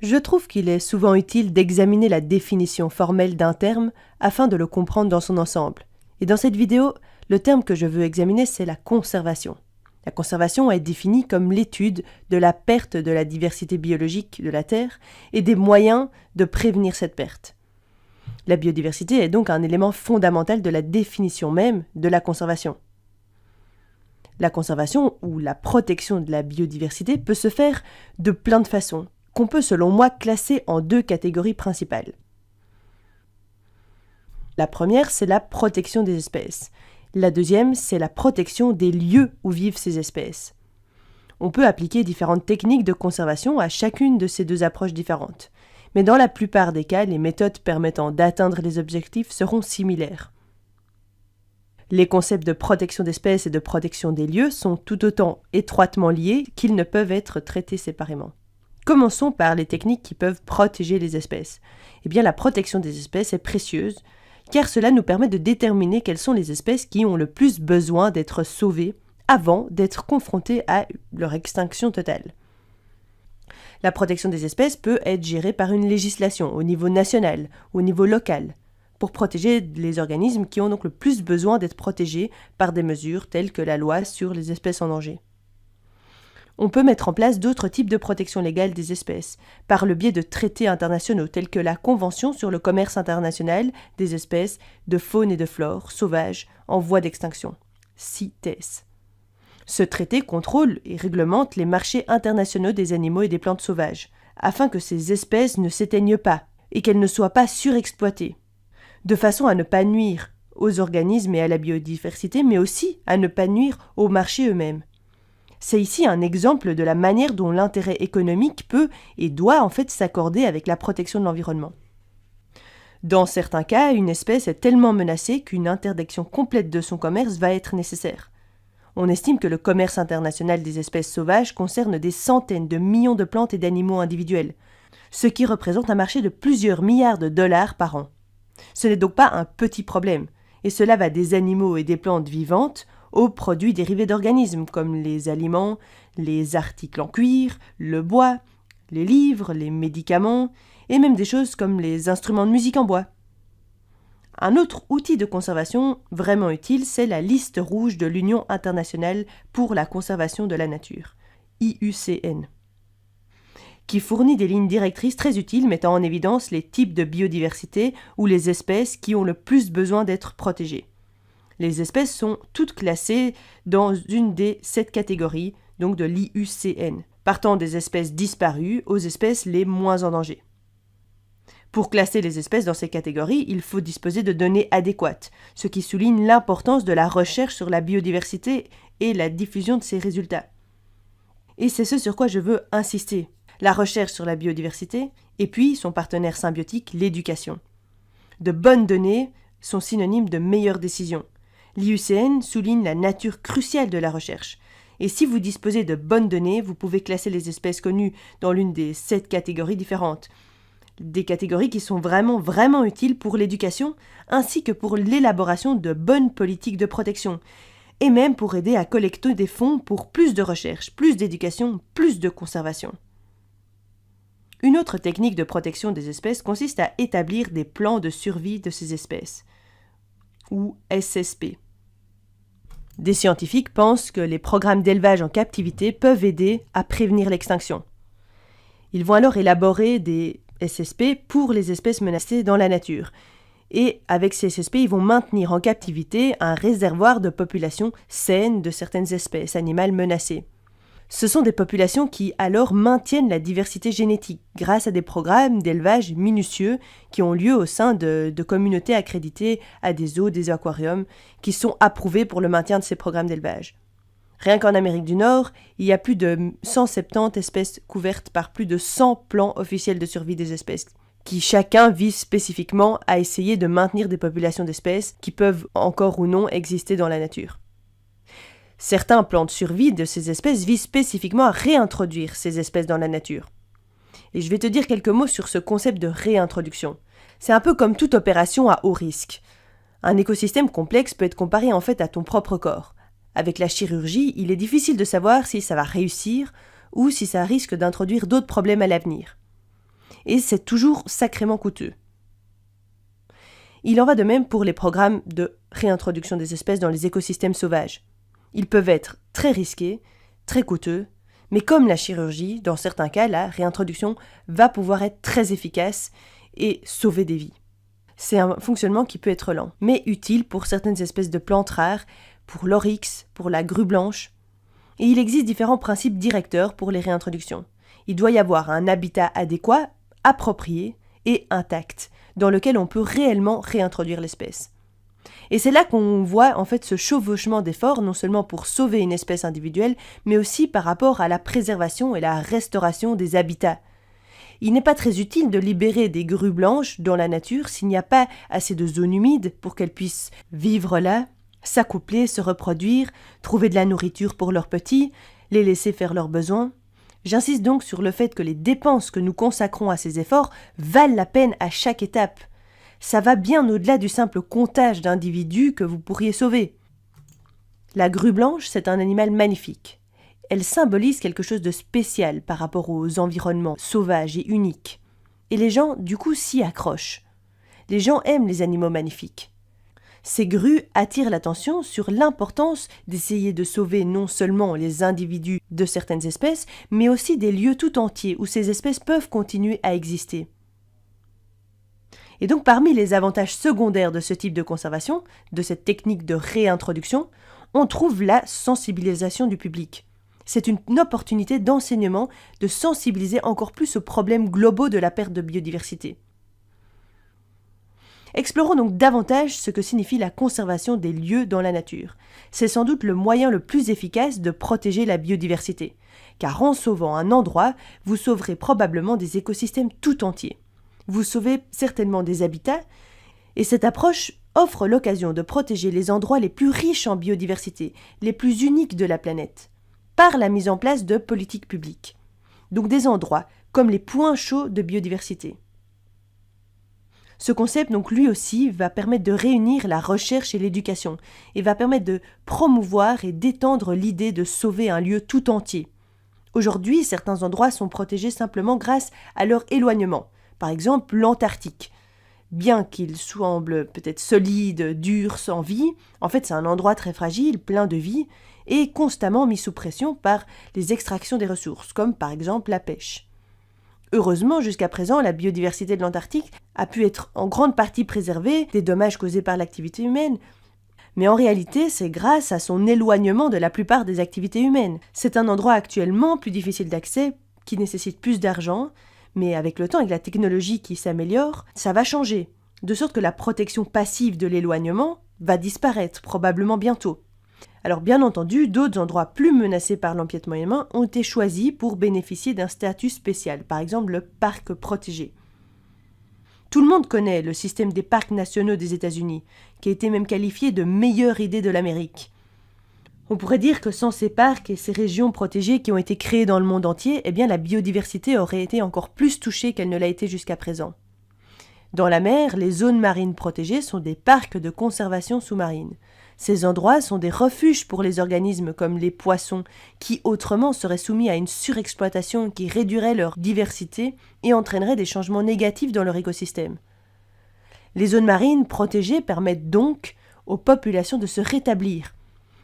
Je trouve qu'il est souvent utile d'examiner la définition formelle d'un terme afin de le comprendre dans son ensemble. Et dans cette vidéo, le terme que je veux examiner, c'est la conservation. La conservation est définie comme l'étude de la perte de la diversité biologique de la Terre et des moyens de prévenir cette perte. La biodiversité est donc un élément fondamental de la définition même de la conservation. La conservation ou la protection de la biodiversité peut se faire de plein de façons, qu'on peut selon moi classer en deux catégories principales. La première, c'est la protection des espèces. La deuxième, c'est la protection des lieux où vivent ces espèces. On peut appliquer différentes techniques de conservation à chacune de ces deux approches différentes. Mais dans la plupart des cas, les méthodes permettant d'atteindre les objectifs seront similaires. Les concepts de protection d'espèces et de protection des lieux sont tout autant étroitement liés qu'ils ne peuvent être traités séparément. Commençons par les techniques qui peuvent protéger les espèces. Eh bien, la protection des espèces est précieuse, car cela nous permet de déterminer quelles sont les espèces qui ont le plus besoin d'être sauvées avant d'être confrontées à leur extinction totale. La protection des espèces peut être gérée par une législation au niveau national ou au niveau local, pour protéger les organismes qui ont donc le plus besoin d'être protégés par des mesures telles que la loi sur les espèces en danger. On peut mettre en place d'autres types de protection légale des espèces, par le biais de traités internationaux tels que la Convention sur le commerce international des espèces de faune et de flore sauvages en voie d'extinction, CITES. Ce traité contrôle et réglemente les marchés internationaux des animaux et des plantes sauvages, afin que ces espèces ne s'éteignent pas et qu'elles ne soient pas surexploitées, de façon à ne pas nuire aux organismes et à la biodiversité, mais aussi à ne pas nuire aux marchés eux-mêmes. C'est ici un exemple de la manière dont l'intérêt économique peut et doit en fait s'accorder avec la protection de l'environnement. Dans certains cas, une espèce est tellement menacée qu'une interdiction complète de son commerce va être nécessaire. On estime que le commerce international des espèces sauvages concerne des centaines de millions de plantes et d'animaux individuels, ce qui représente un marché de plusieurs milliards de dollars par an. Ce n'est donc pas un petit problème, et cela va des animaux et des plantes vivantes aux produits dérivés d'organismes comme les aliments, les articles en cuir, le bois, les livres, les médicaments et même des choses comme les instruments de musique en bois. Un autre outil de conservation vraiment utile, c'est la liste rouge de l'Union internationale pour la conservation de la nature, IUCN, qui fournit des lignes directrices très utiles mettant en évidence les types de biodiversité ou les espèces qui ont le plus besoin d'être protégées. Les espèces sont toutes classées dans une des 7 catégories, donc de l'IUCN, partant des espèces disparues aux espèces les moins en danger. Pour classer les espèces dans ces catégories, il faut disposer de données adéquates, ce qui souligne l'importance de la recherche sur la biodiversité et la diffusion de ses résultats. Et c'est ce sur quoi je veux insister, la recherche sur la biodiversité, et puis son partenaire symbiotique, l'éducation. De bonnes données sont synonymes de meilleures décisions. L'IUCN souligne la nature cruciale de la recherche. Et si vous disposez de bonnes données, vous pouvez classer les espèces connues dans l'une des 7 catégories différentes. Des catégories qui sont vraiment utiles pour l'éducation, ainsi que pour l'élaboration de bonnes politiques de protection, et même pour aider à collecter des fonds pour plus de recherche, plus d'éducation, plus de conservation. Une autre technique de protection des espèces consiste à établir des plans de survie de ces espèces, ou SSP. Des scientifiques pensent que les programmes d'élevage en captivité peuvent aider à prévenir l'extinction. Ils vont alors élaborer des SSP pour les espèces menacées dans la nature. Et avec ces SSP, ils vont maintenir en captivité un réservoir de population saine de certaines espèces animales menacées. Ce sont des populations qui alors maintiennent la diversité génétique grâce à des programmes d'élevage minutieux qui ont lieu au sein de communautés accréditées à des zoos, des aquariums, qui sont approuvés pour le maintien de ces programmes d'élevage. Rien qu'en Amérique du Nord, il y a plus de 170 espèces couvertes par plus de 100 plans officiels de survie des espèces, qui chacun vise spécifiquement à essayer de maintenir des populations d'espèces qui peuvent encore ou non exister dans la nature. Certains plans de survie de ces espèces visent spécifiquement à réintroduire ces espèces dans la nature. Et je vais te dire quelques mots sur ce concept de réintroduction. C'est un peu comme toute opération à haut risque. Un écosystème complexe peut être comparé en fait à ton propre corps. Avec la chirurgie, il est difficile de savoir si ça va réussir ou si ça risque d'introduire d'autres problèmes à l'avenir. et c'est toujours sacrément coûteux. Il en va de même pour les programmes de réintroduction des espèces dans les écosystèmes sauvages. Ils peuvent être très risqués, très coûteux, mais comme la chirurgie, dans certains cas, la réintroduction va pouvoir être très efficace et sauver des vies. C'est un fonctionnement qui peut être lent, mais utile pour certaines espèces de plantes rares, pour l'oryx, pour la grue blanche. Et il existe différents principes directeurs pour les réintroductions. Il doit y avoir un habitat adéquat, approprié et intact, dans lequel on peut réellement réintroduire l'espèce. Et c'est là qu'on voit en fait ce chevauchement d'efforts, non seulement pour sauver une espèce individuelle, mais aussi par rapport à la préservation et la restauration des habitats. Il n'est pas très utile de libérer des grues blanches dans la nature s'il n'y a pas assez de zones humides pour qu'elles puissent vivre là, s'accoupler, se reproduire, trouver de la nourriture pour leurs petits, les laisser faire leurs besoins. J'insiste donc sur le fait que les dépenses que nous consacrons à ces efforts valent la peine à chaque étape. Ça va bien au-delà du simple comptage d'individus que vous pourriez sauver. La grue blanche, c'est un animal magnifique. Elle symbolise quelque chose de spécial par rapport aux environnements sauvages et uniques. Et les gens, du coup, s'y accrochent. Les gens aiment les animaux magnifiques. Ces grues attirent l'attention sur l'importance d'essayer de sauver non seulement les individus de certaines espèces, mais aussi des lieux tout entiers où ces espèces peuvent continuer à exister. Et donc parmi les avantages secondaires de ce type de conservation, de cette technique de réintroduction, on trouve la sensibilisation du public. C'est une opportunité d'enseignement, de sensibiliser encore plus aux problèmes globaux de la perte de biodiversité. Explorons donc davantage ce que signifie la conservation des lieux dans la nature. C'est sans doute le moyen le plus efficace de protéger la biodiversité, car en sauvant un endroit, vous sauverez probablement des écosystèmes tout entiers. Vous sauvez certainement des habitats, et cette approche offre l'occasion de protéger les endroits les plus riches en biodiversité, les plus uniques de la planète, par la mise en place de politiques publiques. Donc des endroits comme les points chauds de biodiversité. Ce concept, donc lui aussi, va permettre de réunir la recherche et l'éducation, et va permettre de promouvoir et d'étendre l'idée de sauver un lieu tout entier. Aujourd'hui, certains endroits sont protégés simplement grâce à leur éloignement. Par exemple, l'Antarctique. Bien qu'il semble peut-être solide, dur, sans vie, en fait c'est un endroit très fragile, plein de vie, et constamment mis sous pression par les extractions des ressources, comme par exemple la pêche. Heureusement, jusqu'à présent, la biodiversité de l'Antarctique a pu être en grande partie préservée des dommages causés par l'activité humaine, mais en réalité, c'est grâce à son éloignement de la plupart des activités humaines. C'est un endroit actuellement plus difficile d'accès, qui nécessite plus d'argent, mais avec le temps et la technologie qui s'améliore, ça va changer, de sorte que la protection passive de l'éloignement va disparaître probablement bientôt. Alors bien entendu, d'autres endroits plus menacés par l'empiètement humain ont été choisis pour bénéficier d'un statut spécial, par exemple le parc protégé. Tout le monde connaît le système des parcs nationaux des États-Unis, qui a été même qualifié de meilleure idée de l'Amérique. On pourrait dire que sans ces parcs et ces régions protégées qui ont été créées dans le monde entier, eh bien la biodiversité aurait été encore plus touchée qu'elle ne l'a été jusqu'à présent. Dans la mer, les zones marines protégées sont des parcs de conservation sous-marine. Ces endroits sont des refuges pour les organismes comme les poissons, qui autrement seraient soumis à une surexploitation qui réduirait leur diversité et entraînerait des changements négatifs dans leur écosystème. Les zones marines protégées permettent donc aux populations de se rétablir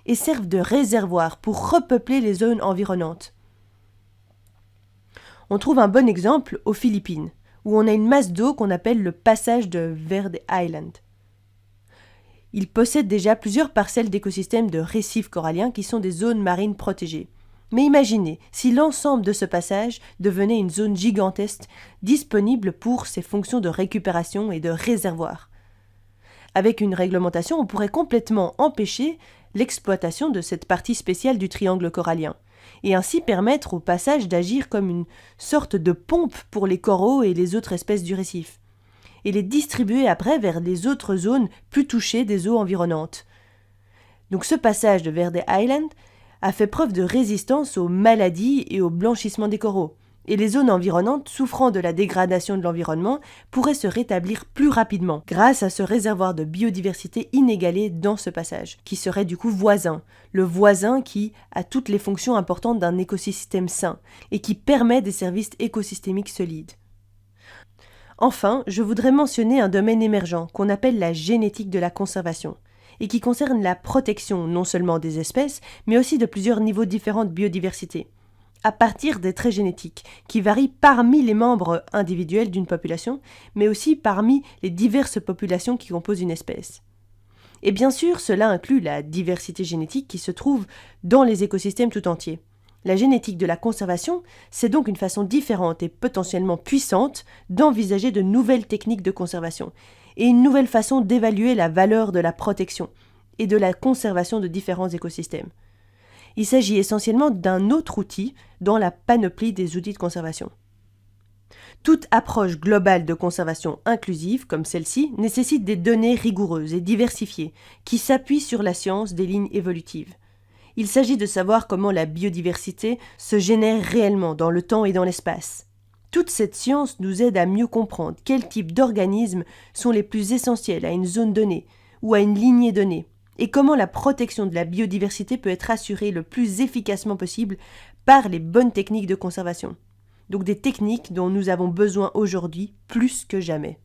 et servent de réservoir pour repeupler les zones environnantes. On trouve un bon exemple aux Philippines, où on a une masse d'eau qu'on appelle le passage de Verde Island. Il possède déjà plusieurs parcelles d'écosystèmes de récifs coralliens qui sont des zones marines protégées. Mais imaginez si l'ensemble de ce passage devenait une zone gigantesque disponible pour ses fonctions de récupération et de réservoir. Avec une réglementation, on pourrait complètement empêcher l'exploitation de cette partie spéciale du triangle corallien, et ainsi permettre au passage d'agir comme une sorte de pompe pour les coraux et les autres espèces du récif, et les distribuer après vers les autres zones plus touchées des eaux environnantes. Donc ce passage de Verde Island a fait preuve de résistance aux maladies et au blanchissement des coraux, et les zones environnantes souffrant de la dégradation de l'environnement pourraient se rétablir plus rapidement grâce à ce réservoir de biodiversité inégalé dans ce passage, qui serait du coup voisin, le voisin qui a toutes les fonctions importantes d'un écosystème sain et qui permet des services écosystémiques solides. Enfin, je voudrais mentionner un domaine émergent qu'on appelle la génétique de la conservation, et qui concerne la protection non seulement des espèces, mais aussi de plusieurs niveaux différents de biodiversité, à partir des traits génétiques, qui varient parmi les membres individuels d'une population, mais aussi parmi les diverses populations qui composent une espèce. Et bien sûr, cela inclut la diversité génétique qui se trouve dans les écosystèmes tout entiers. La génétique de la conservation, c'est donc une façon différente et potentiellement puissante d'envisager de nouvelles techniques de conservation et une nouvelle façon d'évaluer la valeur de la protection et de la conservation de différents écosystèmes. Il s'agit essentiellement d'un autre outil dans la panoplie des outils de conservation. Toute approche globale de conservation inclusive, comme celle-ci, nécessite des données rigoureuses et diversifiées qui s'appuient sur la science des lignes évolutives. Il s'agit de savoir comment la biodiversité se génère réellement dans le temps et dans l'espace. Toute cette science nous aide à mieux comprendre quels types d'organismes sont les plus essentiels à une zone donnée ou à une lignée donnée, et comment la protection de la biodiversité peut être assurée le plus efficacement possible par les bonnes techniques de conservation. Donc des techniques dont nous avons besoin aujourd'hui plus que jamais.